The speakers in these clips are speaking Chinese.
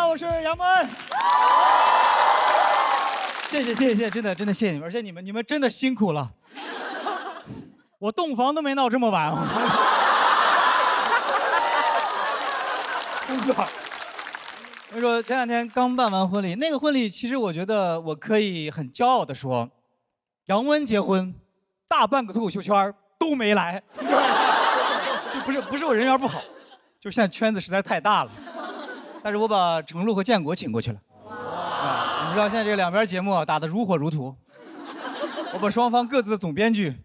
好，我是杨蒙。谢谢，真的谢谢你们，而且你们真的辛苦了。我洞房都没闹这么晚。我跟你说，前2天刚办完婚礼，那个婚礼其实我觉得我可以很骄傲的说，杨温结婚，大半个脱口秀圈都没来，就不是我人缘不好，就现在圈子实在太大了。但是我把程璐和建国请过去了。你们知道现在这2边节目打得如火如荼，我把双方各自的总编剧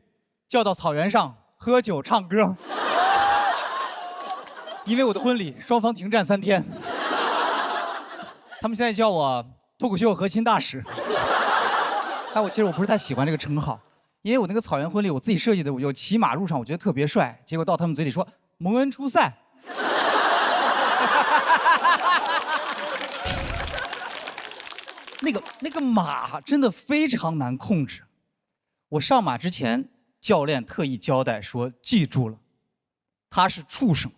叫到草原上喝酒唱歌，因为我的婚礼双方停战3天。他们现在叫我脱口秀和亲大使，但其实我不是太喜欢这个称号，因为我那个草原婚礼我自己设计的，我就骑马入场，我觉得特别帅，结果到他们嘴里说蒙恩出塞。那个马真的非常难控制，我上马之前，教练特意交代说，记住了，他是畜生，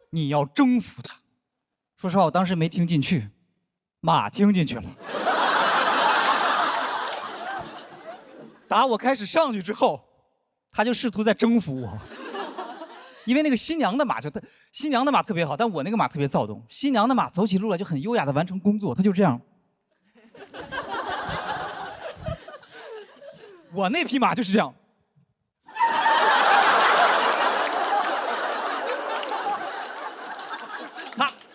你要征服他。说实话，我当时没听进去，马听进去了。打我开始上去之后，他就试图在征服我。因为那个新娘的马新娘的马特别好，但我那个马特别躁动。新娘的马走起路来就很优雅的完成工作，他就这样。我那匹马就是这样。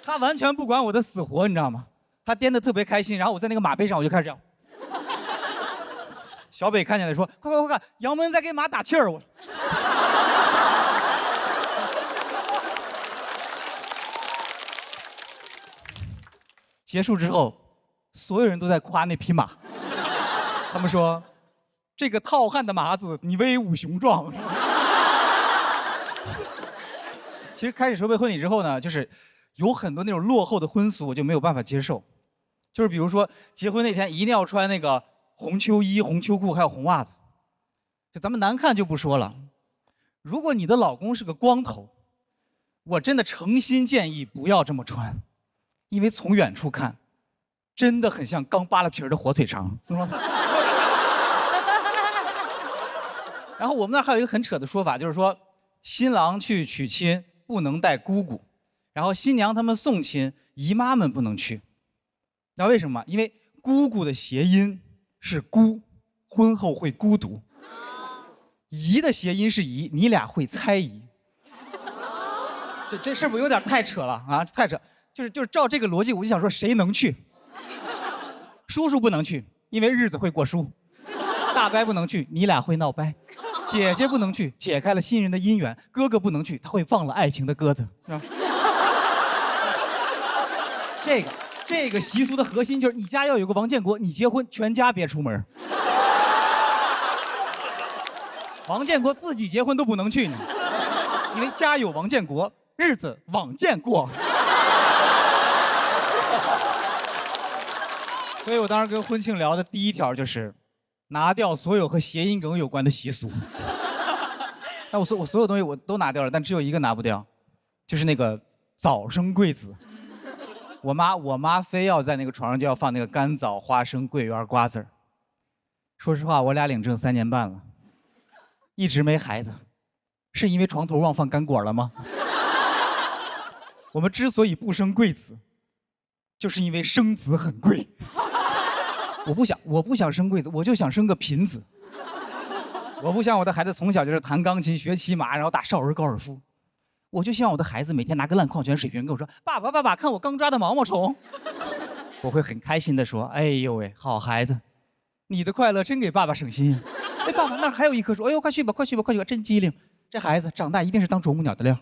他完全不管我的死活，你知道吗？他颠得特别开心，然后我在那个马背上，我就开始这样。小北看见了说：“快看，杨蒙在给马打气儿。”我。结束之后，所有人都在夸那匹马，他们说：“这个浩瀚的马子，你威武雄壮。”其实开始筹备婚礼之后呢，就是有很多那种落后的婚俗，我就没有办法接受。就是比如说结婚那天一定要穿那个红秋衣、红秋裤，还有红袜子。就咱们难看就不说了，如果你的老公是个光头，我真的诚心建议不要这么穿。因为从远处看，真的很像刚扒了皮的火腿肠，是吗？然后我们那儿还有一个很扯的说法，就是说，新郎去娶亲不能带姑姑，然后新娘他们送亲，姨妈们不能去。知道为什么吗？因为姑姑的谐音是孤，婚后会孤独；姨的谐音是姨，你俩会猜疑。这是不是有点太扯了啊？太扯。就是照这个逻辑，我就想说，谁能去？叔叔不能去，因为日子会过叔；大伯不能去，你俩会闹掰；姐姐不能去，解开了新人的姻缘；哥哥不能去，他会放了爱情的鸽子。这个习俗的核心就是你家要有个王建国，你结婚全家别出门。王建国自己结婚都不能去呢，因为家有王建国，日子往见过。所以我当时跟婚庆聊的第1条就是，拿掉所有和谐音梗有关的习俗。那我所有东西我都拿掉了，但只有一个拿不掉，就是那个早生贵子。我妈非要在那个床上就要放那个干枣、花生、桂圆、瓜子儿。说实话，我俩领证3年半了，一直没孩子，是因为床头忘放干果了吗？我们之所以不生贵子，就是因为生子很贵。我不想生贵子，我就想生个贫子。我不想我的孩子从小就是弹钢琴、学骑马，然后打少儿高尔夫。我就希望我的孩子每天拿个烂矿泉水瓶跟我说：“爸爸，看我刚抓的毛毛虫。”我会很开心地说：“哎呦喂，好孩子，你的快乐真给爸爸省心。哎，爸爸那儿还有一棵树，哎呦，快去吧，真机灵。这孩子长大一定是当啄木鸟的料。”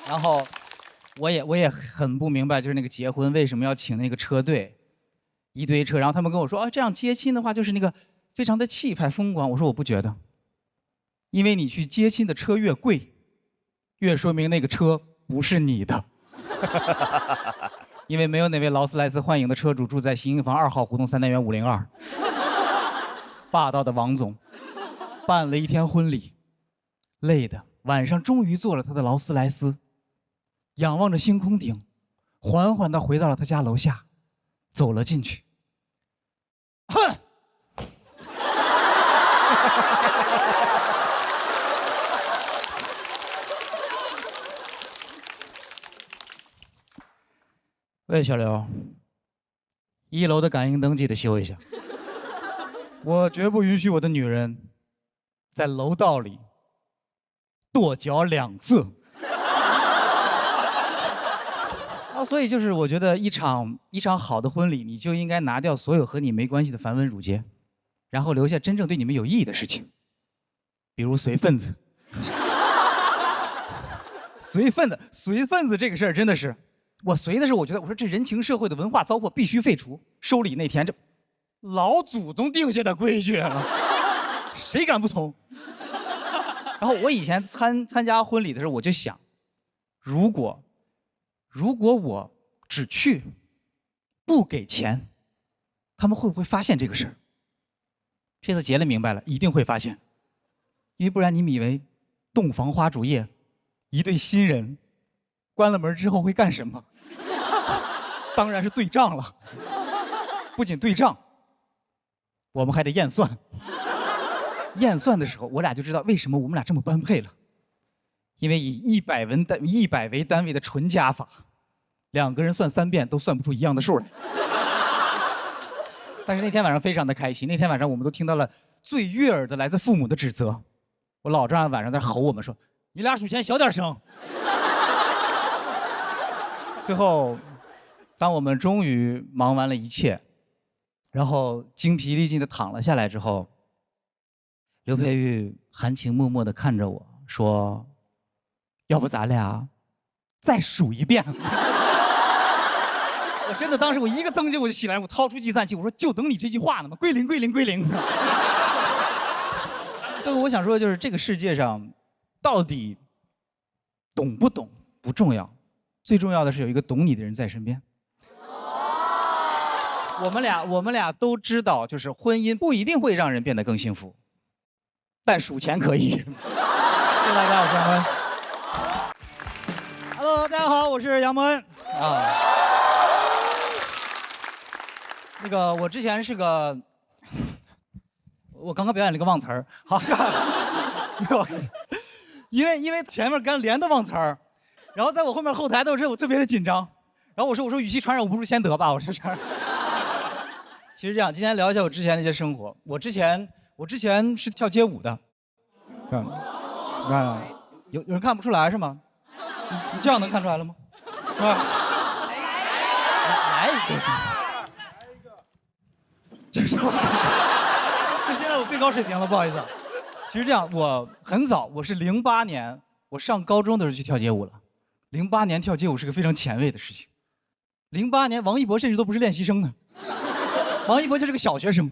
然后我也很不明白，就是那个结婚为什么要请那个车队，一堆车，然后他们跟我说，啊，这样接亲的话就是那个非常的气派风光。我说我不觉得，因为你去接亲的车越贵，越说明那个车不是你的。因为没有哪位劳斯莱斯幻影的车主住在新营房2号胡同3单元502。霸道的王总办了一天婚礼，累的晚上终于坐了他的劳斯莱斯，仰望着星空顶，缓缓地回到了他家楼下，走了进去。哼！喂，小刘，1楼的感应灯记得修一下。我绝不允许我的女人在楼道里跺脚2次。所以就是我觉得一场好的婚礼，你就应该拿掉所有和你没关系的繁文缛节，然后留下真正对你们有意义的事情，比如随份子。随份子这个事儿真的是，我随的是我觉得我说这人情社会的文化糟粕必须废除。收礼那天这老祖宗定下的规矩了，谁敢不从？然后我以前参加婚礼的时候，我就想，如果我只去不给钱，他们会不会发现这个事儿？这次结了明白了，一定会发现，因为不然你们以为洞房花烛夜一对新人关了门之后会干什么？当然是对账了。不仅对账，我们还得验算。验算的时候，我俩就知道为什么我们俩这么般配了。因为以100为单位的纯加法，2个人算3遍都算不出一样的数来。但是那天晚上非常的开心，那天晚上我们都听到了最悦耳的来自父母的指责。我老丈人晚上在吼我们说：“你俩数钱小点声。”最后，当我们终于忙完了一切，然后精疲力尽的躺了下来之后，刘佩玉含情脉脉的看着我说：“要不咱俩再数一遍？”我真的当时我一个蹬劲我就起来，我掏出计算器，我说就等你这句话呢嘛，归零归零归零。这个我想说的就是这个世界上，到底懂不懂不重要，最重要的是有一个懂你的人在身边。我们俩都知道，就是婚姻不一定会让人变得更幸福，但数钱可以。谢谢大家，我是杨蒙恩。Hello， 大家好，我是杨蒙恩啊。那个我之前是个，我刚刚表演了一个忘词儿，好是吧？因为前面刚连的忘词儿，然后在我后台的时候我特别的紧张，然后我说与其传染我不如先得吧，我说这。其实这样，今天聊一下我之前的一些生活。我之前是跳街舞的，有人看不出来是吗？你这样能看出来了吗？是吧？来一个，这是这现在我最高水平了，不好意思。其实这样，我很早，我是08年，我上高中的时候去跳街舞了。08年跳街舞是个非常前卫的事情。08年，王一博甚至都不是练习生呢。王一博就是个小学生，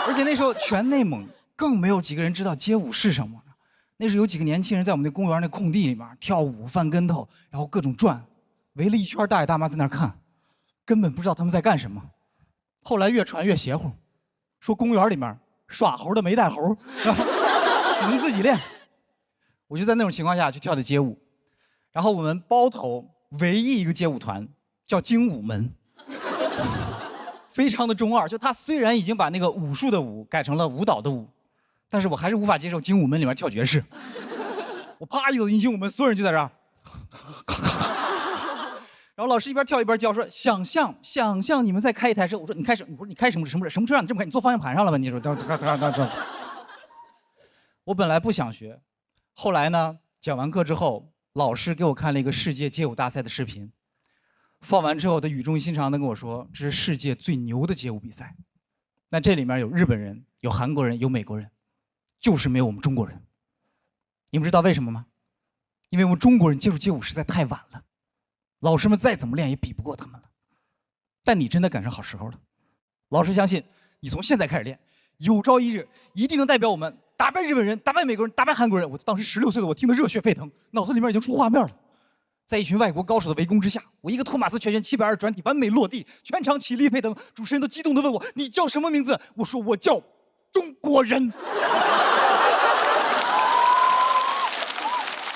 而且那时候全内蒙更没有几个人知道街舞是什么。那时候有几个年轻人在我们那公园那空地里面跳舞、翻跟头，然后各种转，围了一圈大爷大妈在那儿看，根本不知道他们在干什么。后来越传越邪乎，说公园里面耍猴的没带猴，能自己练。我就在那种情况下去跳的街舞，然后我们包头唯一一个街舞团叫精武门。非常的中二，就他虽然已经把那个武术的武改成了舞蹈的舞，但是我还是无法接受精武门里面跳爵士。我啪一走进精武门，所有人就在这儿，然后老师一边跳一边教说：“想象你们在开一台车。”我说：“你开什么？”我说：“你开什么车让你这么开？你坐方向盘上了吧？”你说：“我本来不想学，后来呢，讲完课之后，老师给我看了一个世界街舞大赛的视频。放完之后，他语重心长地跟我说：“这是世界最牛的街舞比赛。那这里面有日本人，有韩国人，有美国人，就是没有我们中国人。你们知道为什么吗？因为我们中国人接触街舞实在太晚了，老师们再怎么练也比不过他们了。但你真的赶上好时候了。老师相信你从现在开始练，有朝一日一定能代表我们打败日本人，打败美国人，打败韩国人。”我当时16岁的我听得热血沸腾，脑子里面已经出画面了。在一群外国高手的围攻之下，我一个托马斯全旋720转体完美落地，全场起立沸腾。主持人都激动地问我：“你叫什么名字？”我说：“我叫中国人。”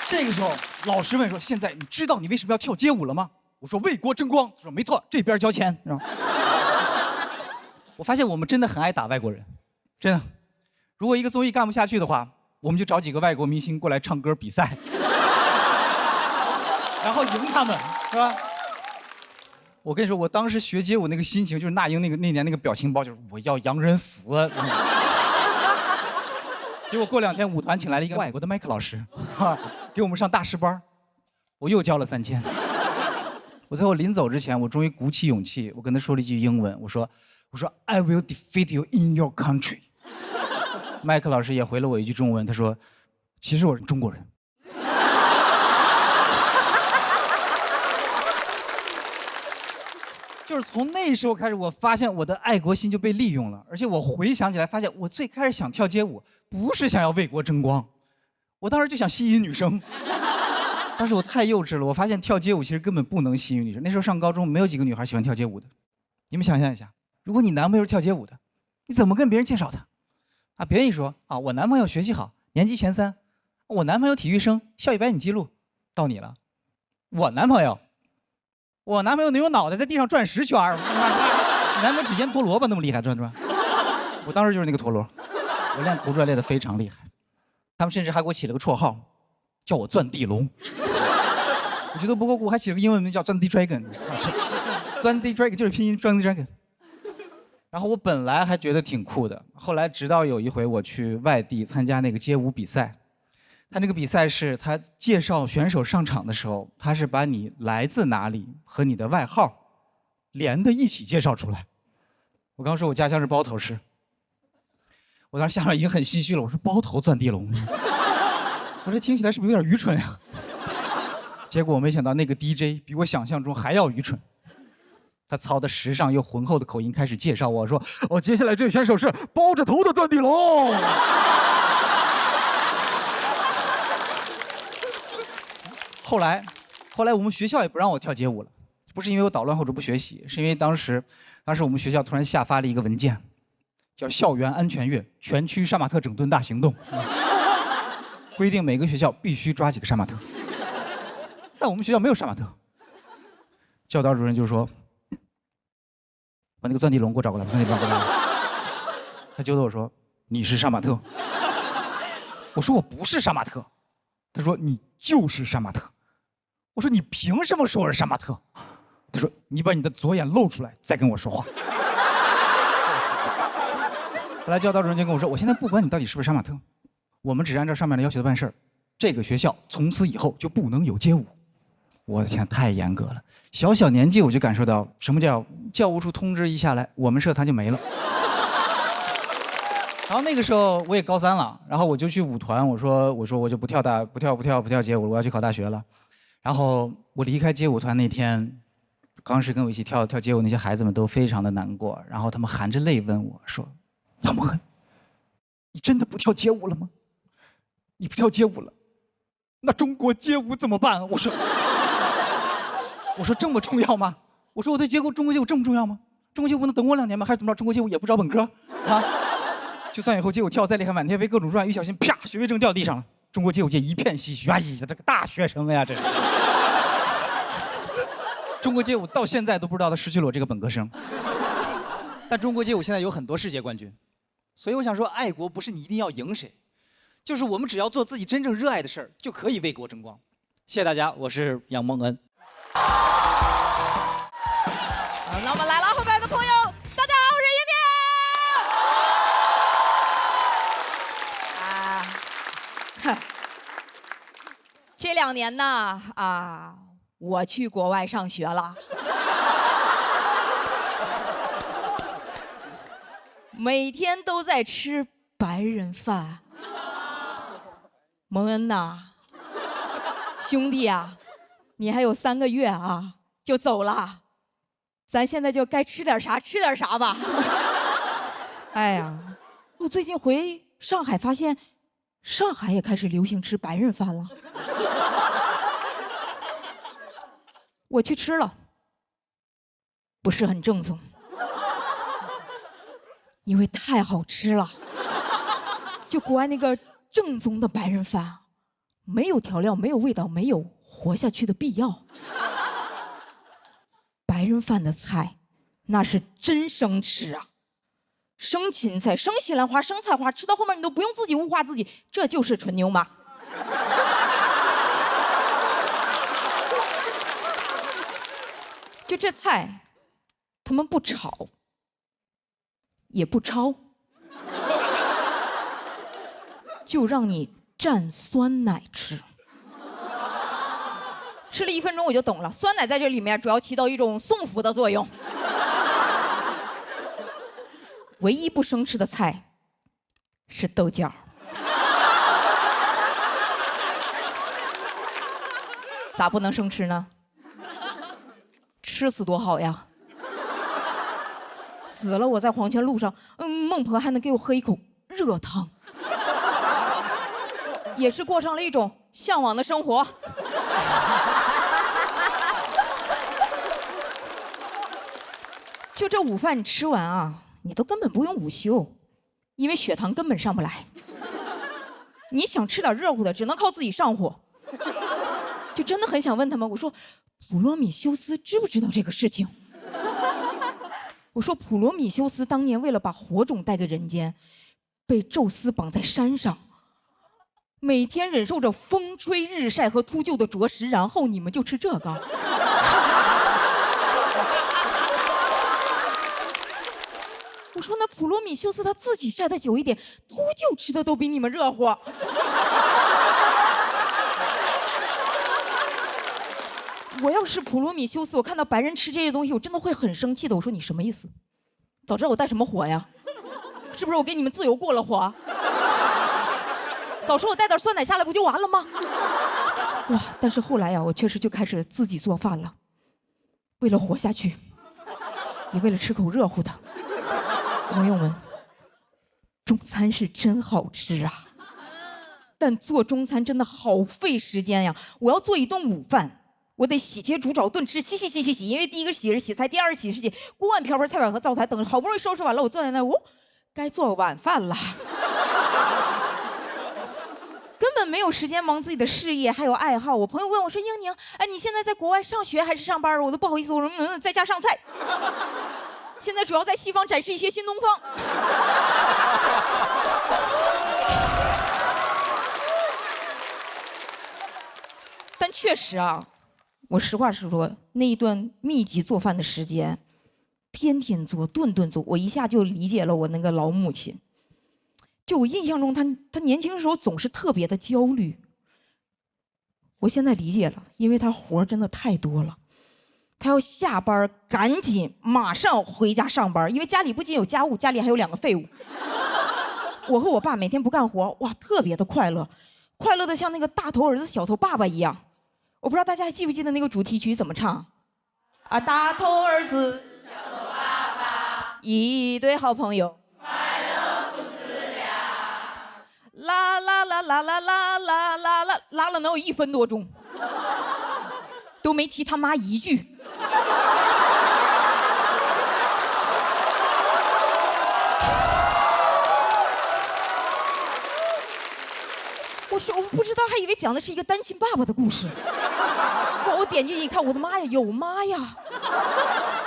这个时候，老师问说：“现在你知道你为什么要跳街舞了吗？”我说：“为国争光。”他说：“没错，这边交钱。”是吧？我发现我们真的很爱打外国人，真的。如果一个综艺干不下去的话，我们就找几个外国明星过来唱歌比赛，然后赢他们，是吧？我跟你说，我当时学街舞那个心情，就是那英那年那个表情包，就是我要洋人死。结果过2天舞团请来了一个外国的麦克老师，给我们上大师班，我又交了3000。我最后临走之前，我终于鼓起勇气，我跟他说了一句英文，我说 I will defeat you in your country。麦克老师也回了我一句中文，他说，其实我是中国人。就是从那时候开始，我发现我的爱国心就被利用了，而且我回想起来，发现我最开始想跳街舞，不是想要为国争光，我当时就想吸引女生。当时我太幼稚了，我发现跳街舞其实根本不能吸引女生。那时候上高中，没有几个女孩喜欢跳街舞的。你们想象一下，如果你男朋友是跳街舞的，你怎么跟别人介绍他？啊，别人一说啊，我男朋友学习好，年级前3，我男朋友体育生，校100米记录，到你了，我男朋友能用脑袋在地上转10圈儿，你男朋友只腌陀螺吧，那么厉害转。我当时就是那个陀螺，我练头转练得非常厉害，他们甚至还给我起了个绰号，叫我钻地龙。我觉得不够酷，还起了个英文名叫钻地 dragon， 钻地 dragon 就是拼音钻地 dragon。然后我本来还觉得挺酷的，后来直到有一回我去外地参加那个街舞比赛，他那个比赛是他介绍选手上场的时候，他是把你来自哪里和你的外号连在一起介绍出来。我刚说我家乡是包头市，我当时下面已经很唏嘘了，我说包头钻地龙，我这听起来是不是有点愚蠢呀？结果我没想到那个 DJ 比我想象中还要愚蠢，他操的时尚又浑厚的口音开始介绍我说，接下来这位选手是包着头的钻地龙。后来我们学校也不让我跳街舞了，不是因为我捣乱或者不学习，是因为当时我们学校突然下发了一个文件，叫校园安全月全区杀马特整顿大行动，规定每个学校必须抓几个杀马特。但我们学校没有杀马特，教导主任就说，把那个钻地龙给我找过来，把钻地龙找过来。他揪着我说，你是杀马特。我说我不是杀马特。他说你就是杀马特。我说你凭什么说我是杀马特？他说你把你的左眼露出来再跟我说话。后来教导主任就跟我说，我现在不管你到底是不是杀马特，我们只按照上面的要求办事儿，这个学校从此以后就不能有街舞。我的天，太严格了！小年纪我就感受到什么叫教务处通知一下来，我们社团就没了。然后那个时候我也高3了，然后我就去舞团，我说我就不跳街舞了，我要去考大学了。然后我离开街舞团那天，当时跟我一起跳街舞那些孩子们都非常的难过，然后他们含着泪问我说：“杨蒙恩，你真的不跳街舞了吗？你不跳街舞了，那中国街舞怎么办？”我说这么重要吗？我说我对中国街舞这么重要吗？中国街舞不能等我2年吗？还是怎么着？中国街舞也不招本科啊？就算以后街舞跳再厉害，满天飞各种转，一小心啪，学位证掉地上了。中国街舞界一片唏嘘，哎呀，这个大学生呀，这是。中国街舞到现在都不知道他失去了我这个本科生。但中国街舞现在有很多世界冠军，所以我想说，爱国不是你一定要赢谁，就是我们只要做自己真正热爱的事儿，就可以为国争光。谢谢大家，我是杨蒙恩。那我们来了，后面的朋友，大家好，我是英典。这2年呢，我去国外上学了，每天都在吃白人饭。蒙恩呐，兄弟啊，你还有3个月就走了。咱现在就该吃点啥吧。哎呀，我最近回上海发现，上海也开始流行吃白人饭了。我去吃了，不是很正宗，因为太好吃了。就国外那个正宗的白人饭，没有调料，没有味道，没有活下去的必要。白人饭的菜，那是真生吃啊！生芹菜、生西兰花、生菜花，吃到后面你都不用自己物化自己，这就是纯牛马。就这菜，他们不炒，也不焯，就让你蘸酸奶吃。吃了1分钟我就懂了，酸奶在这里面主要起到一种送福的作用。唯一不生吃的菜是豆角。咋不能生吃呢？吃死多好呀！死了我在黄泉路上，孟婆还能给我喝一口热汤，也是过上了一种向往的生活。就这午饭你吃完啊，你都根本不用午休，因为血糖根本上不来。你想吃点热乎的，只能靠自己上火。就真的很想问他们，我说普罗米修斯知不知道这个事情？我说普罗米修斯当年为了把火种带给人间，被宙斯绑在山上，每天忍受着风吹日晒和秃鹫的啄食，然后你们就吃这个。我说那普罗米修斯他自己晒得久一点，秃鹫吃的都比你们热乎。我要是普罗米修斯，我看到白人吃这些东西，我真的会很生气的。我说你什么意思？早知道我带什么火呀？是不是我给你们自由过了火？早说我带点酸奶下来不就完了吗？哇！但是后来呀，我确实就开始自己做饭了，为了活下去，也为了吃口热乎的。朋友们，中餐是真好吃啊，但做中餐真的好费时间呀！我要做一顿午饭。我得洗切煮找炖吃，洗，因为第一个洗是洗菜，第二个洗是洗锅碗瓢盆菜碗和灶台，等好不容易收拾完了，我坐在那，该做晚饭了。根本没有时间忙自己的事业，还有爱好。我朋友问我说：“英宁，哎，你现在在国外上学还是上班？”我都不好意思，我说在家上菜。现在主要在西方展示一些新东方。但确实啊。我实话实说，那一段密集做饭的时间，天天做，顿顿做，我一下就理解了我那个老母亲。就我印象中，她年轻的时候总是特别的焦虑。我现在理解了，因为她活真的太多了，她要下班赶紧马上回家上班，因为家里不仅有家务，家里还有2个废物。我和我爸每天不干活，哇，特别的快乐，快乐的像那个大头儿子小头爸爸一样。我不知道大家还记不记得那个主题曲怎么唱？啊，大头儿子，小头爸爸，一对好朋友，快乐父子俩。啦啦啦啦啦啦啦啦啦，拉了能有1分多钟，都没提他妈一句。我不知道，还以为讲的是一个单亲爸爸的故事。我点进去一看，我的妈呀，有妈呀，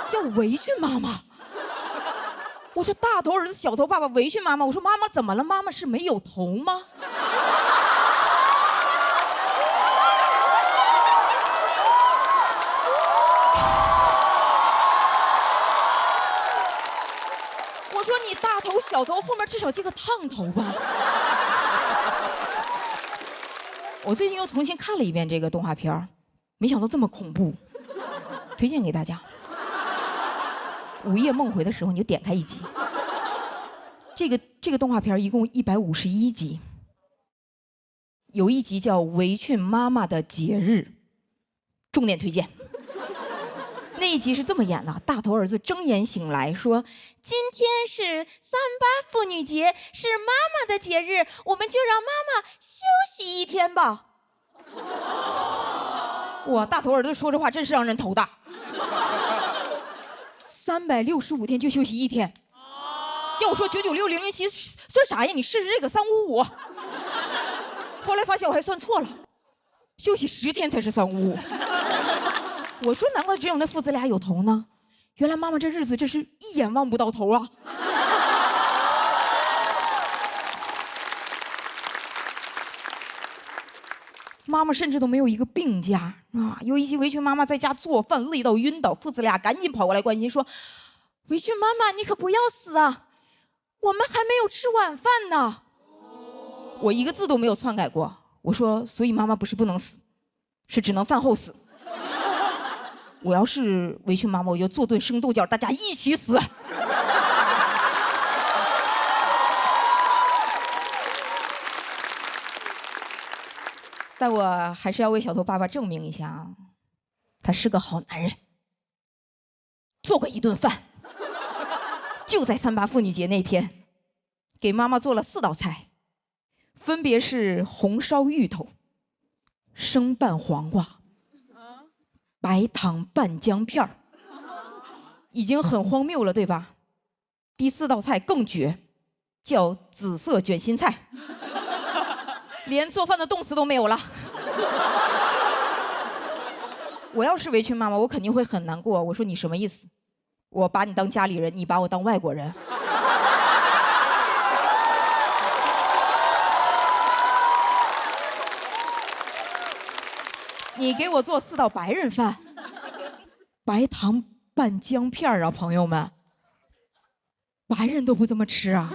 叫围裙妈妈。我说大头儿子小头爸爸，围裙妈妈。我说妈妈怎么了？妈妈是没有头吗？我说你大头小头后面至少接个烫头吧。我最近又重新看了一遍这个动画片，没想到这么恐怖，推荐给大家。午夜梦回的时候你就点开1集。这个动画片一共151集，有1集叫《围裙妈妈的节日》，重点推荐。那一集是这么演的：大头儿子睁眼醒来说：“今天是3·8妇女节，是妈妈的节日，我们就让妈妈休息1天吧。”哇，大头儿子说这话真是让人头大。365天就休息1天，要我说9960007算啥呀？你试试这个355。后来发现我还算错了，休息10天才是3五。我说难怪只有那父子俩有头呢，原来妈妈这日子真是一眼望不到头啊。妈妈甚至都没有一个病假啊！有一集围裙妈妈在家做饭累到晕倒，父子俩赶紧跑过来关心说：“围裙妈妈，你可不要死啊！我们还没有吃晚饭呢。”我一个字都没有篡改过，我说：“所以妈妈不是不能死，是只能饭后死。我要是围裙妈妈，我就做顿生豆角，大家一起死。”但我还是要为小头爸爸证明一下啊，他是个好男人。做过一顿饭，就在3·8妇女节那天，给妈妈做了4道菜，分别是红烧芋头、生拌黄瓜、白糖拌姜片儿，已经很荒谬了，对吧？第4道菜更绝，叫紫色卷心菜。连做饭的动词都没有了。我要是围裙妈妈，我肯定会很难过。我说你什么意思？我把你当家里人，你把我当外国人。你给我做4道白人饭，白糖拌姜片啊，朋友们，白人都不这么吃啊。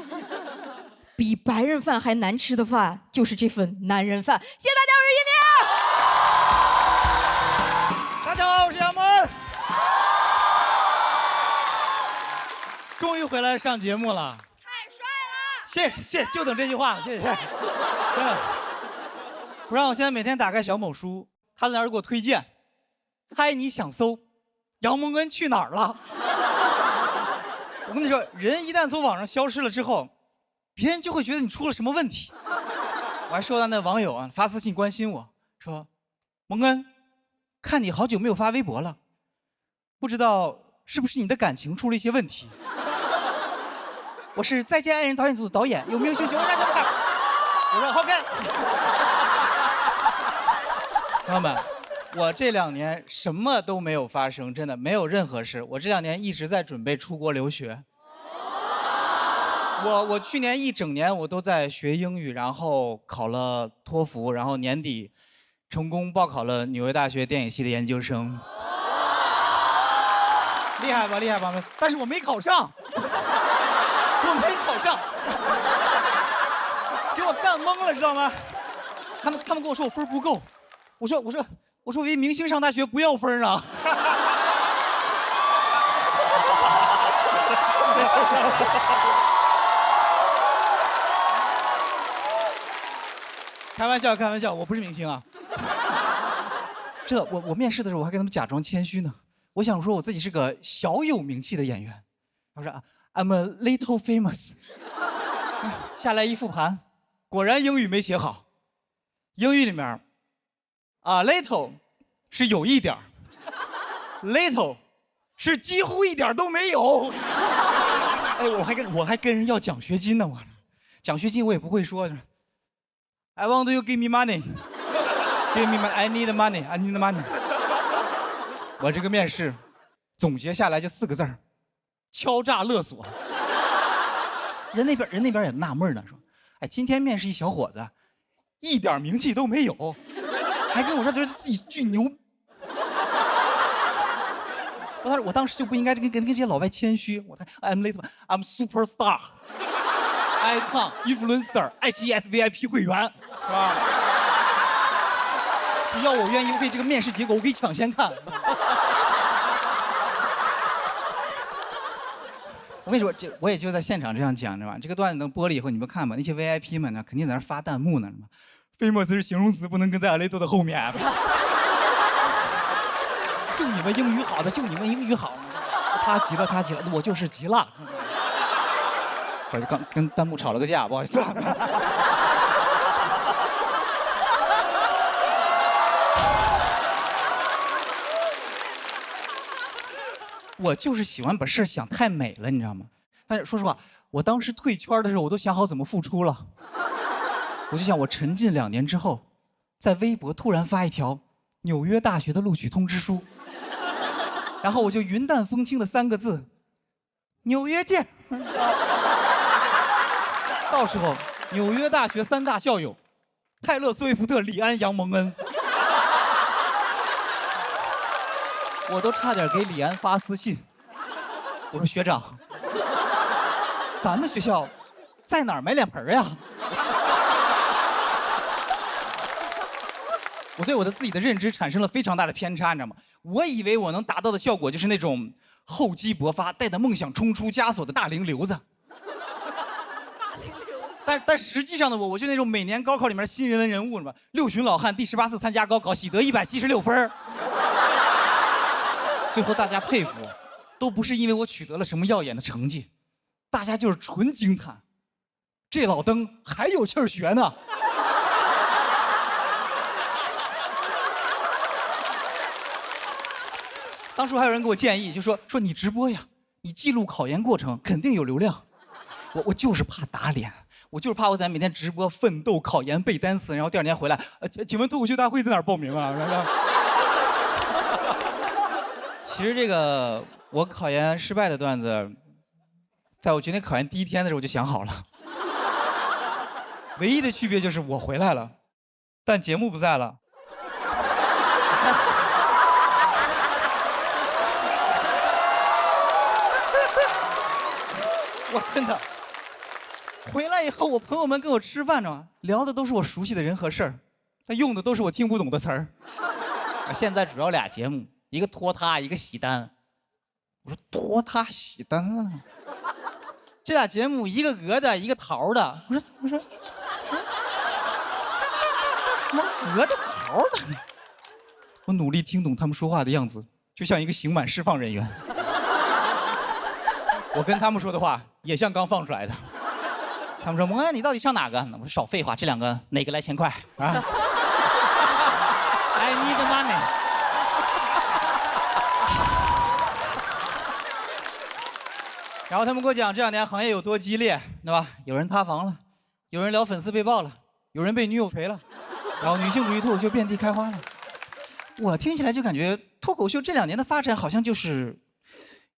比白人饭还难吃的饭，就是这份男人饭。谢谢大家，我是叶宁。大家好，我是杨蒙。终于回来上节目了，太帅了！谢谢，就等这句话，谢谢。真的，不然我现在每天打开小某书，他在那儿给我推荐，猜你想搜，杨蒙恩去哪儿了？我跟你说，人一旦从网上消失了之后，别人就会觉得你出了什么问题。我还收到那网友啊发私信关心我说：“蒙恩，看你好久没有发微博了，不知道是不是你的感情出了一些问题？”我是《再见爱人》导演组的导演，有没有兴趣？我说 OK。朋友们，我这2年什么都没有发生，真的没有任何事。我这2年一直在准备出国留学。我去年1整年我都在学英语，然后考了托福，然后年底成功报考了纽约大学电影系的研究生。厉害吧，厉害吧？但是我没考上，我没考上，给我干懵了，知道吗？他们跟我说我分不够，我说我以为明星上大学不要分啊。开玩笑，开玩笑，我不是明星啊。是的，我面试的时候我还跟他们假装谦虚呢。我想说我自己是个小有名气的演员。我说 I'm a little famous。下来一复盘，果然英语没写好。英语里面little 是有一点 ，little 是几乎一点都没有。哎，我还跟人要奖学金呢，我奖学金我也不会说。I want you give me money, give me money. I need money, I need money. 我这个面试总结下来就4个字儿：敲诈勒索。人那边也纳闷呢，说：“哎，今天面试一小伙子，一点名气都没有，还跟我说觉得自己巨牛。”我当时就不应该跟这些老外谦虚。我看 I'm little, I'm superstar, icon, influencer, IGS VIP 会员，是吧？只要我愿意为这个面试结果，我可以抢先看。我跟你说，我也就在现场这样讲，知道吧？这个段子能播了以后，你们看吧，那些 VIP 们呢，肯定在那发弹幕呢，什么 famous 是形容词，不能跟在 little 的后面。就你们英语好的，就你们英语好。他急了，我就是急了。我就刚跟弹幕吵了个架，不好意思。我就是喜欢把事想太美了，你知道吗？但是说实话，我当时退圈的时候，我都想好怎么复出了。我就想，我沉浸2年之后，在微博突然发一条纽约大学的录取通知书，然后我就云淡风轻的3个字：纽约见。到时候，纽约大学3大校友，泰勒·斯威夫特、李安、杨蒙恩，我都差点给李安发私信，我说学长，咱们学校在哪儿买脸盆呀？我对我的自己的认知产生了非常大的偏差，你知道吗？我以为我能达到的效果就是那种厚积薄发、带着梦想冲出枷锁的大龄流子。但实际上的我就那种每年高考里面新人文人物，是吧？6旬老汉第18次参加高考，喜得176分。最后大家佩服，都不是因为我取得了什么耀眼的成绩，大家就是纯惊叹，这老登还有气儿学呢。当初还有人给我建议，就说你直播呀，你记录考研过程肯定有流量。我就是怕打脸，我就是怕我在每天直播奋斗考研背单词，然后第2天回来，请问脱口秀大会在哪儿报名啊？其实这个我考研失败的段子，在我决定考研第1天的时候我就想好了，唯一的区别就是我回来了，但节目不在了。我真的回来以后，我朋友们跟我吃饭呢，聊的都是我熟悉的人和事儿，但用的都是我听不懂的词儿。现在主要俩节目，一个拖沓，一个喜单。我说拖沓喜单啊，这俩节目一个鹅的，一个桃的。我说，鹅的桃的。我努力听懂他们说话的样子，就像一个刑满释放人员。我跟他们说的话也像刚放出来的。他们说：“蒙恩，你到底上哪个？”我说：“少废话，这2个哪个来1000块啊？”I need money。然后他们给我讲这2年行业有多激烈，对吧？有人塌房了，有人聊粉丝被爆了，有人被女友锤了，然后女性主义脱口秀遍地开花了。我听起来就感觉脱口秀这2年的发展好像就是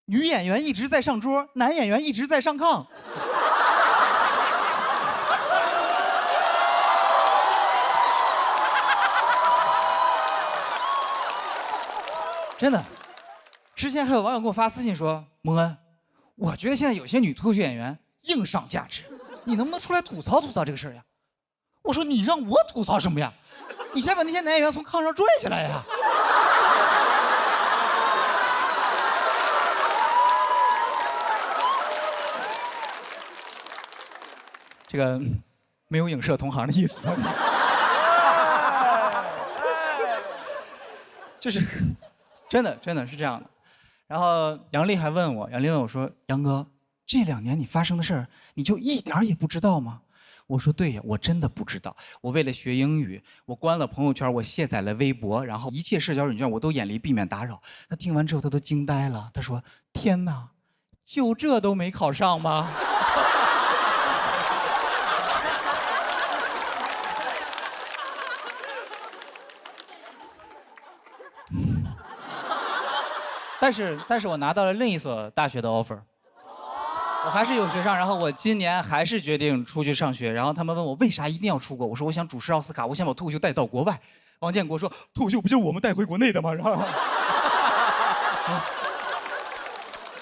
女演员一直在上桌，男演员一直在上炕。真的，之前还有网友给我发私信说：“蒙恩，我觉得现在有些女脱口秀演员硬上价值，你能不能出来吐槽吐槽这个事儿呀？”我说：“你让我吐槽什么呀？你先把那些男演员从炕上拽下来呀！”这个没有影射同行的意思，就是真的是这样的。然后杨丽还问我，说：“杨哥，这2年你发生的事儿，你就一点儿也不知道吗？”我说：“对呀，我真的不知道。我为了学英语，我关了朋友圈，我卸载了微博，然后一切社交软件我都远离，避免打扰。”他听完之后，他都惊呆了。他说：“天哪，就这都没考上吗？”但是我拿到了另一所大学的 offer， 我还是有学上。然后我今年还是决定出去上学。然后他们问我为啥一定要出国，我说我想主持奥斯卡，我想把脱口秀带到国外。王建国说脱口秀不就是我们带回国内的吗？然后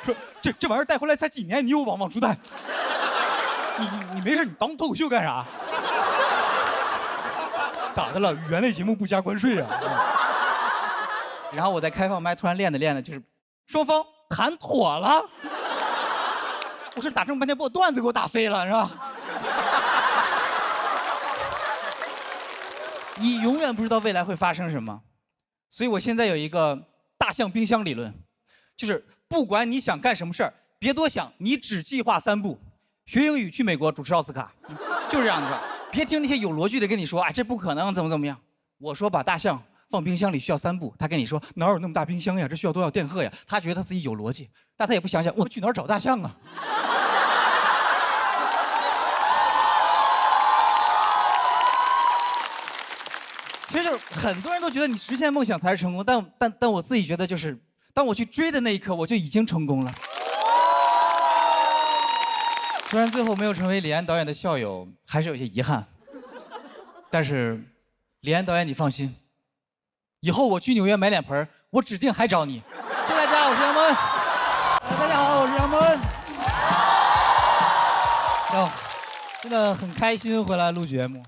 说这玩意儿带回来才几年，你又往出带？你没事，你当脱口秀干啥？咋的了？语言类节目不加关税啊？然后我在开放麦突然练的，就是双方谈妥了。我说打这么半天，把我段子给我打飞了，是吧？你永远不知道未来会发生什么，所以我现在有一个大象冰箱理论，就是不管你想干什么事儿，别多想，你只计划3步：学英语、去美国、主持奥斯卡，就是这样的。别听那些有逻辑的跟你说，哎，这不可能，怎么样。我说把大象放冰箱里需要3步，他跟你说哪有那么大冰箱呀？这需要多少电荷呀？他觉得他自己有逻辑，但他也不想想我去哪儿找大象啊？其很多人都觉得你实现梦想才是成功，但我自己觉得就是，当我去追的那一刻，我就已经成功了。虽然最后没有成为李安导演的校友，还是有些遗憾。但是，李安导演你放心，以后我去纽约买脸盆，我指定还找你。谢谢大家，我是杨蒙恩。大家好，我是杨蒙恩。行，真的很开心回来录节目，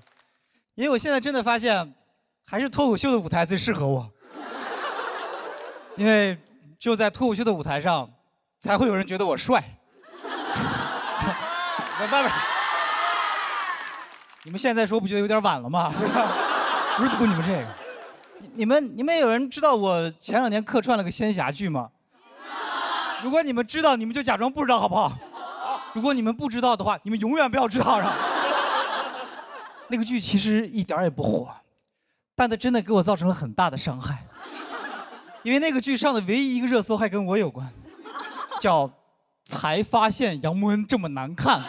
因为我现在真的发现，还是脱口秀的舞台最适合我。因为只有在脱口秀的舞台上，才会有人觉得我帅。不，你们现在说不觉得有点晚了吗？是吧？不是图你们这个。你们有人知道我前2年客串了个仙侠剧吗？如果你们知道，你们就假装不知道好不好？如果你们不知道的话，你们永远不要知道是吧？那个剧其实一点也不火，但它真的给我造成了很大的伤害。因为那个剧上的唯一一个热搜还跟我有关，叫“才发现杨蒙恩这么难看”。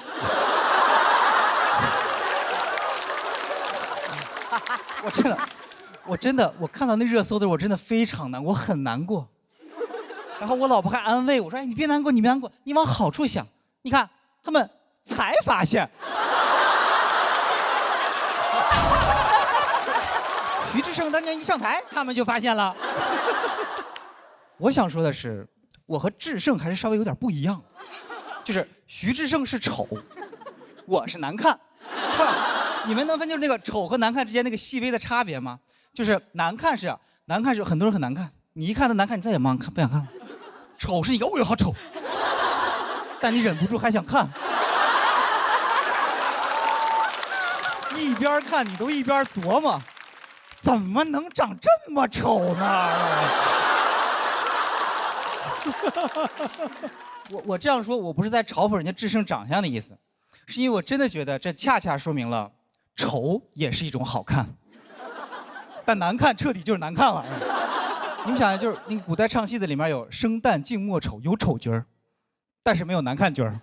我看到那热搜的时候，我真的非常难过，我很难过。然后我老婆还安慰我说：“哎，你别难过，你别难过，你往好处想。你看，他们才发现。”徐志胜当年一上台，他们就发现了。我想说的是，我和志胜还是稍微有点不一样，就是徐志胜是丑，我是难看。你们能分清那个丑和难看之间那个细微的差别吗？就是难看是很多人很难看，你一看他难看，你再也不想看了。丑是一个，哦哟好丑，但你忍不住还想看。一边看你都一边琢磨，怎么能长这么丑呢？我这样说，我不是在嘲讽人家志胜长相的意思，是因为我真的觉得这恰恰说明了，丑也是一种好看，但难看彻底就是难看了。你们想想，就是那个古代唱戏的里面有生旦净末丑，有丑角儿，但是没有难看角儿，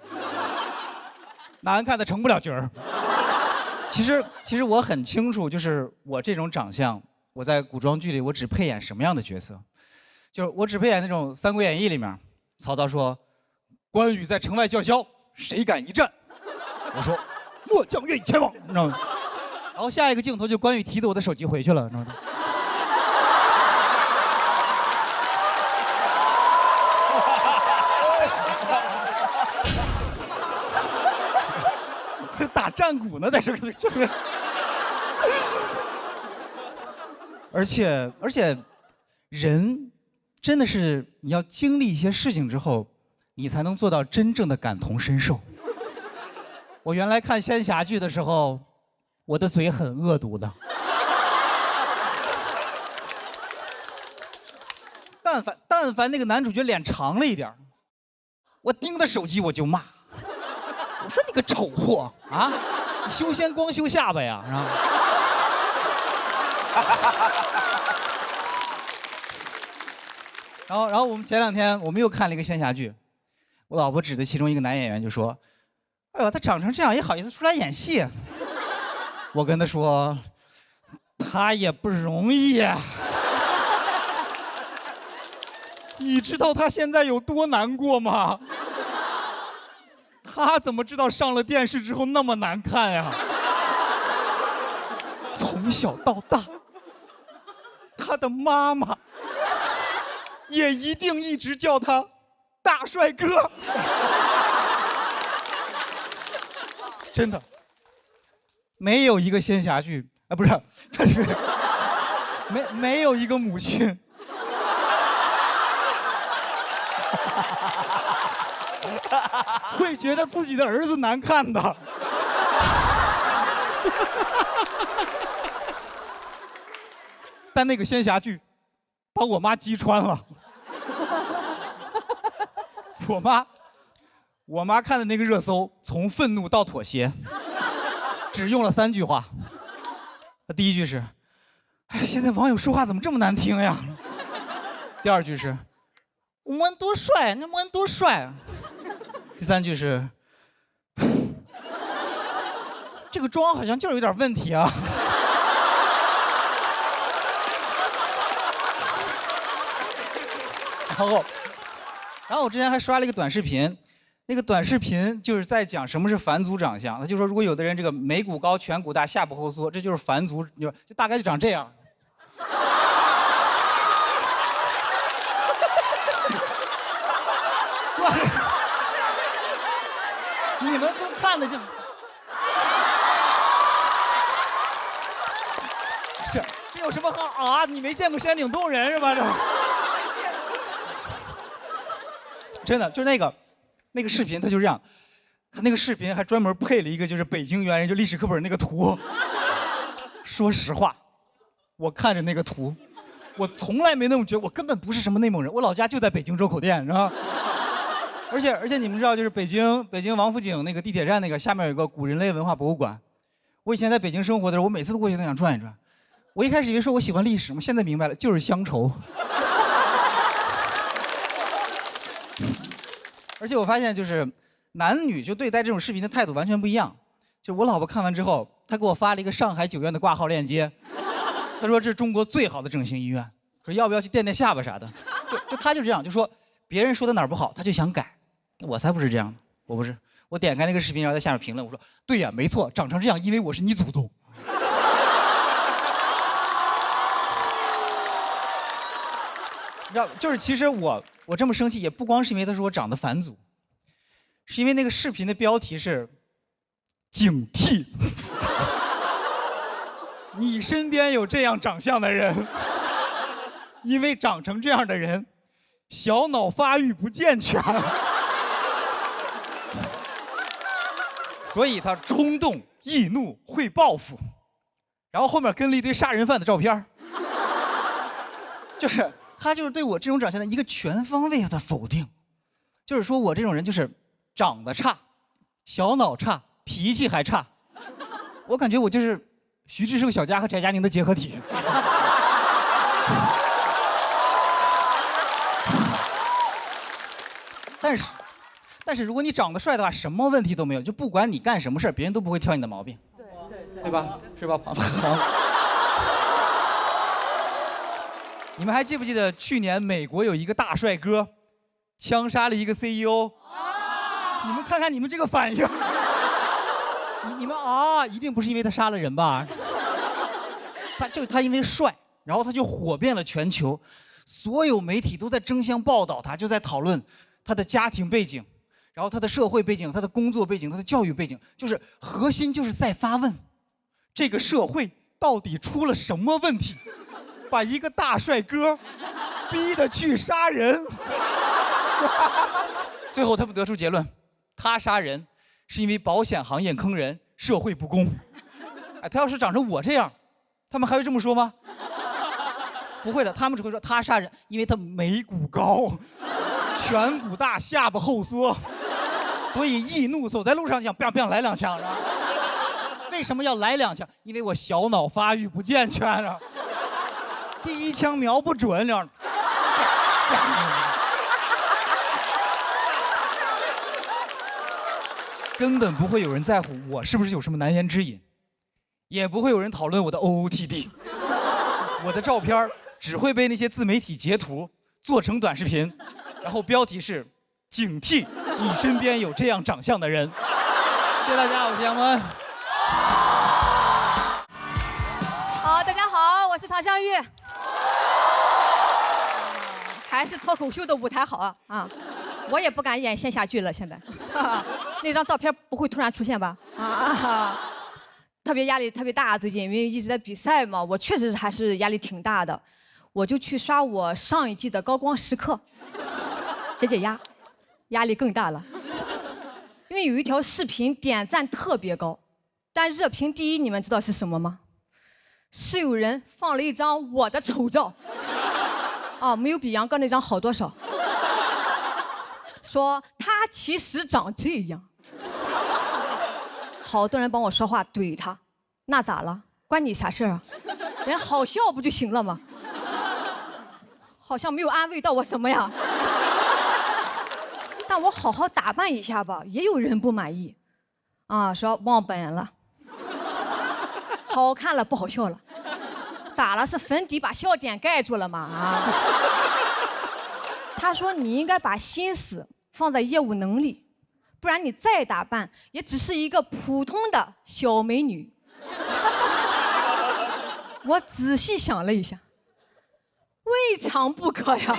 难看的成不了角儿。其实我很清楚，就是我这种长相，我在古装剧里我只配演什么样的角色，就是我只配演那种《三国演义》里面，曹操说，关羽在城外叫嚣，谁敢一战？我说，末将愿意前往，你知道吗？然后下一个镜头就关羽提着我的手机回去了，你知道吗？打战鼓呢，在这个就是。而且，人真的是你要经历一些事情之后，你才能做到真正的感同身受。我原来看仙侠剧的时候，我的嘴很恶毒的。但凡那个男主角脸长了一点，我盯着手机我就骂。我说你个丑货啊！你修仙光修下巴呀，是吧？然后我们前2天我们又看了一个仙侠剧，我老婆指着其中一个男演员就说：“哎呦，他长成这样也好意思出来演戏？”我跟他说：“他也不容易呀。”你知道他现在有多难过吗？他怎么知道上了电视之后那么难看呀？从小到大，他的妈妈也一定一直叫他大帅哥。真的，没有一个仙侠剧啊，不是，他是没有一个母亲会觉得自己的儿子难看的。但那个仙侠剧把我妈击穿了。我妈看的那个热搜，从愤怒到妥协，只用了3句话。第一句是：“哎，现在网友说话怎么这么难听呀？”第2句是：“蒙恩多帅，那蒙恩多帅啊！”第3句是：“这个妆好像就是有点问题啊。”后我之前还刷了一个短视频，那个短视频就是在讲什么是返祖长相。他就说，如果有的人这个眉骨高、颧骨大、下巴后缩，这就是返祖，就大概就长这样。你们都看得见。是，这有什么好啊？你没见过山顶洞人是吧？这真的就那个视频，他就这样，他那个视频还专门配了一个就是北京猿人就历史课本那个图。说实话，我看着那个图，我从来没那么觉得，我根本不是什么内蒙人，我老家就在北京周口店，是吧？而且你们知道，就是北京王府井那个地铁站那个下面有个古人类文化博物馆。我以前在北京生活的时候，我每次都过去都想转一转。我一开始以为说我喜欢历史嘛，现在明白了，就是乡愁。而且我发现，就是男女就对待这种视频的态度完全不一样。就我老婆看完之后，她给我发了一个上海9院的挂号链接，她说这是中国最好的整形医院，说要不要去垫垫下巴啥的。就她就这样，就说别人说的哪儿不好，她就想改。我才不是这样的，我不是。我点开那个视频，然后在下面评论，我说对呀，没错，长成这样，因为我是你祖宗。你知道，就是其实我这么生气，也不光是因为他说我长得返祖，是因为那个视频的标题是“警惕”，你身边有这样长相的人，因为长成这样的人，小脑发育不健全。所以他冲动、易怒、会报复，然后后面跟了一堆杀人犯的照片，就是他就是对我这种长相的一个全方位的否定，就是说我这种人就是长得差、小脑差、脾气还差，我感觉我就是徐志胜小佳和翟佳宁的结合体。但是如果你长得帅的话，什么问题都没有，就不管你干什么事别人都不会挑你的毛病，对吧？是吧？你们还记不记得去年美国有一个大帅哥，枪杀了一个 CEO？你们看看你们这个反应，你们啊，一定不是因为他杀了人吧？他因为帅，然后他就火遍了全球，所有媒体都在争相报道他，就在讨论他的家庭背景。然后他的社会背景、他的工作背景、他的教育背景，就是核心就是在发问：这个社会到底出了什么问题，把一个大帅哥逼得去杀人？最后他们得出结论：他杀人是因为保险行业坑人，社会不公。哎，他要是长成我这样，他们还会这么说吗？不会的，他们只会说他杀人，因为他眉骨高、颧骨大、下巴后缩。所以易怒，走在路上想 biang biang 来2枪，是吧？为什么要来2枪？因为我小脑发育不健全，是吧？第1枪瞄不准，这样。根本不会有人在乎我是不是有什么难言之隐，也不会有人讨论我的 OOTD。我的照片只会被那些自媒体截图做成短视频，然后标题是“警惕”。你身边有这样长相的人。谢谢大家，我是杨文。好，大家好，我是唐湘玉。还是脱口秀的舞台好啊！我也不敢演线下剧了，现在。那张照片不会突然出现吧？特别压力特别大，最近因为一直在比赛嘛，我确实还是压力挺大的。我就去刷我上一季的高光时刻，解压。压力更大了，因为有一条视频点赞特别高，但热评第1，你们知道是什么吗？是有人放了一张我的丑照，没有比杨哥那张好多少。说他其实长这样，好多人帮我说话怼他，那咋了？关你啥事啊？人好笑不就行了吗？好像没有安慰到我什么呀。但我好好打扮一下吧，也有人不满意，说忘本了，好看了不好笑了，咋了？是粉底把笑点盖住了吗？他说你应该把心思放在业务能力，不然你再打扮也只是一个普通的小美女。我仔细想了一下，未尝不可呀。